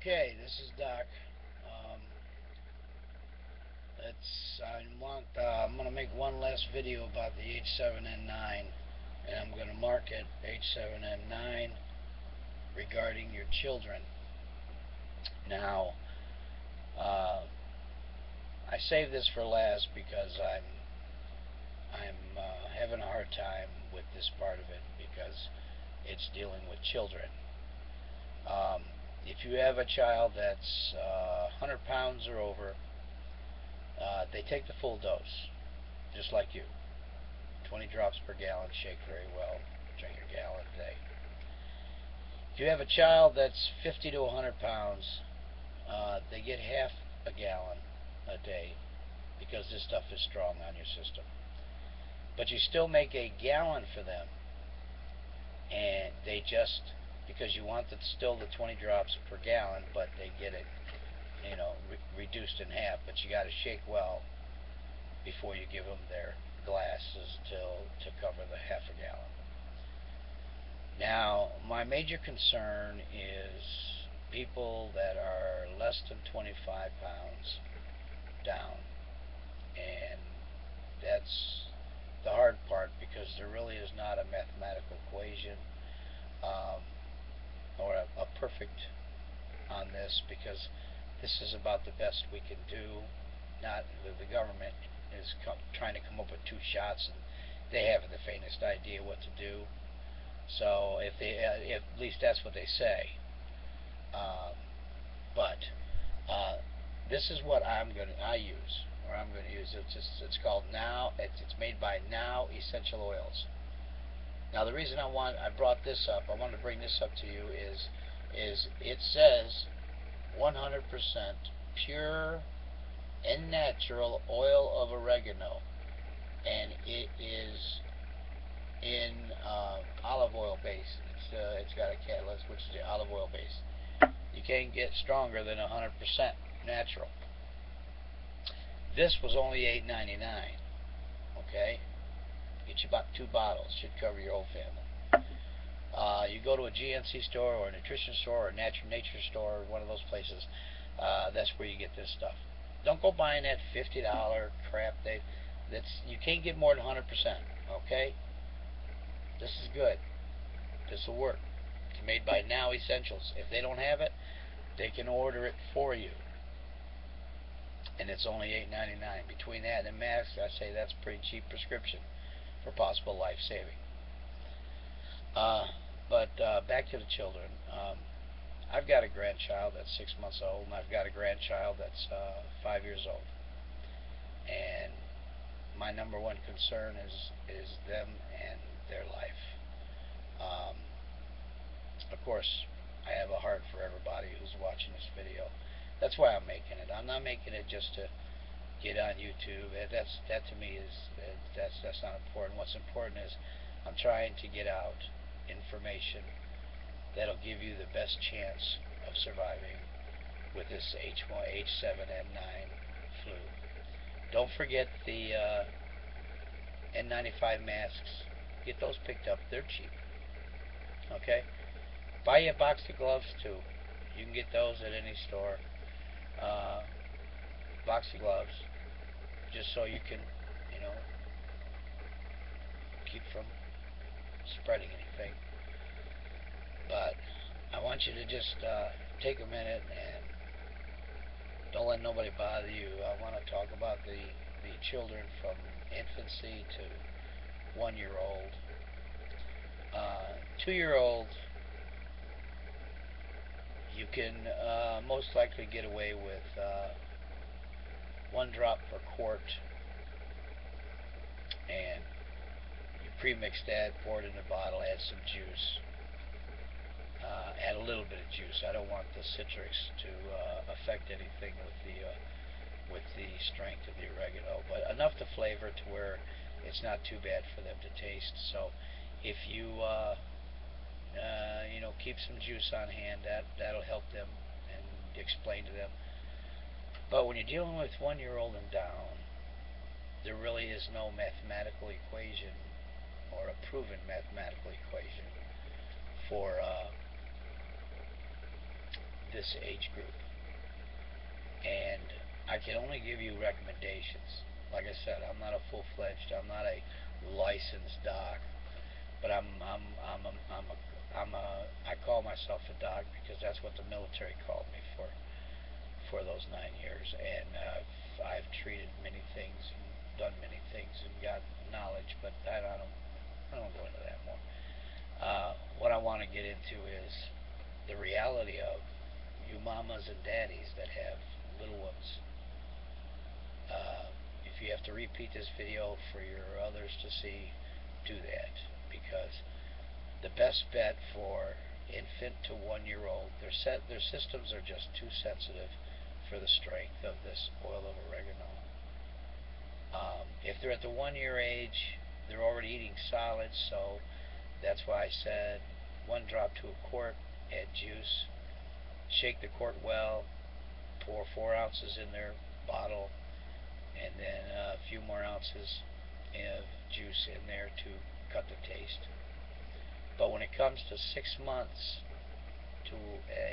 Okay, this is Doc. I'm going to make one last video about the H7N9, and I'm going to market H7N9 regarding your children. Now, I saved this for last because I'm having a hard time with this part of it because it's dealing with children. If you have a child that's 100 pounds or over, they take the full dose, just like you. 20 drops per gallon, shake very well, drink a gallon a day. If you have a child that's 50 to 100 pounds, they get half a gallon a day because this stuff is strong on your system. But you still make a gallon for them, and they just, because you want still the 20 drops per gallon, but they get it, reduced in half. But you got to shake well before you give them their glasses to cover the half a gallon. Now, my major concern is people that are less than 25 pounds down, and that's the hard part because there really is not a mathematical equation or a perfect on this, because this is about the best we can do. Not the government is trying to come up with 2 shots, and they haven't the faintest idea what to do. So if at least that's what they say. But this is what I use. It's called Now. It's made by Now Essential Oils. Now the reason I brought this up, I wanted to bring this up to you is it says 100% pure and natural oil of oregano, and it is in olive oil base. It's got a catalyst, which is the olive oil base. You can't get stronger than 100% natural. This was only $8.99. Okay, get you about 2 bottles. Should cover your whole family. You go to a GNC store or a nutrition store or a nature store, or one of those places. That's where you get this stuff. Don't go buying that $50 crap. You can't get more than 100%. Okay, this is good. This will work. It's made by Now Essentials. If they don't have it, they can order it for you, and it's only $8.99. Between that and masks, I say that's a pretty cheap prescription for possible life saving. But back to the children. I've got a grandchild that's 6 months old, and I've got a grandchild that's 5 years old. And my number one concern is them and their life. Of course, I have a heart for everybody who's watching this video. That's why I'm making it. I'm not making it just to get on YouTube. That to me is that's not important. What's important is I'm trying to get out information that'll give you the best chance of surviving with this H7N9 flu. Don't forget the N95 masks. Get those picked up. They're cheap. Okay? Buy you a box of gloves too. You can get those at any store. Box of gloves, just so you can, keep from spreading anything. But I want you to just take a minute and don't let nobody bother you. I want to talk about the children from infancy to 1-year-old. 2-year-old, you can most likely get away with 1 drop per quart, and you pre-mix that, pour it in a bottle, add some juice, add a little bit of juice. I don't want the citrus to affect anything with the strength of the oregano, but enough to flavor to where it's not too bad for them to taste. So if you keep some juice on hand, that'll help them and explain to them. But when you're dealing with 1-year-old and down, there really is no mathematical equation or a proven mathematical equation for this age group. And I can only give you recommendations. Like I said, I'm not a full-fledged, I'm not a licensed doc, but I call myself a doc because that's what the military called me for those 9 years, and I've treated many things and done many things and got knowledge, but I don't go into that more. What I want to get into is the reality of you mamas and daddies that have little ones. If you have to repeat this video for your others to see, do that, because the best bet for infant to 1-year-old, their systems are just too sensitive for the strength of this oil of oregano. If they're at the 1-year age, they're already eating solids, so that's why I said 1 drop to a quart, add juice, shake the quart well, pour 4 ounces in their bottle, and then a few more ounces of juice in there to cut the taste. But when it comes to 6 months to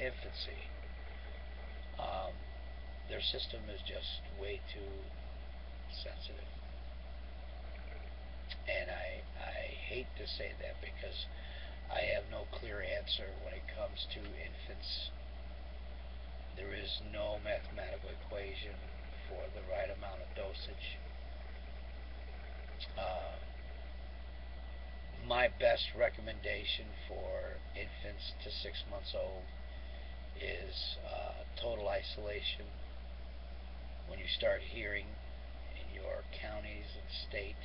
infancy, their system is just way too sensitive. And I hate to say that because I have no clear answer when it comes to infants. There is no mathematical equation for the right amount of dosage. My best recommendation for infants to 6 months old is total isolation. When you start hearing in your counties and state,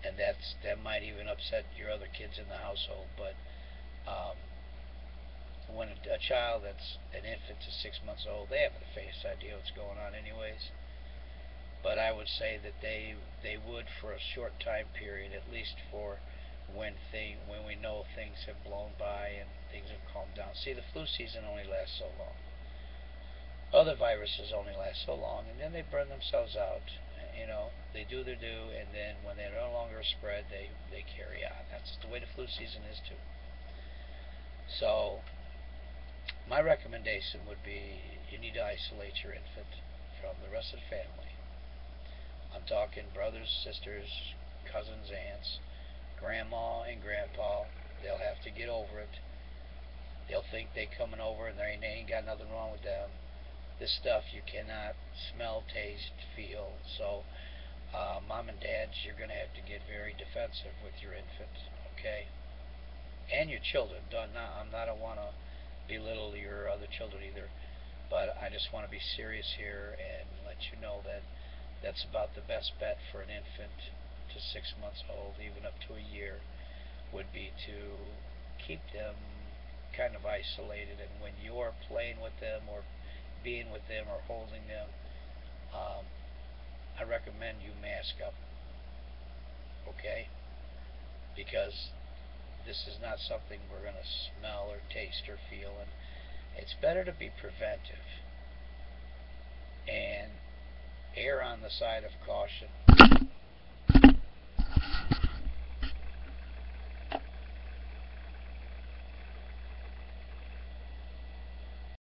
and that might even upset your other kids in the household, but when a child that's an infant to 6 months old, they have the faintest idea what's going on anyways. But I would say that they would for a short time period, at least for when we know things have blown by and things have calmed down. See, the flu season only lasts so long. Other viruses only last so long, and then they burn themselves out. You know, they do their due, and then when they're no longer spread, they carry on. That's the way the flu season is too. So my recommendation would be you need to isolate your infant from the rest of the family. I'm talking brothers, sisters, cousins, aunts, grandma and grandpa. They'll have to get over it. They'll think they're coming over and they ain't got nothing wrong with them. This stuff you cannot smell, taste, feel. So mom and dads, you're going to have to get very defensive with your infant, okay? And your children. I don't want to belittle your other children either, but I just want to be serious here and let you know that that's about the best bet for an infant to 6 months old, even up to a year, would be to keep them kind of isolated. And when you're playing with them or being with them or holding them, I recommend you mask up, okay? Because this is not something we're going to smell or taste or feel, and it's better to be preventive and err on the side of caution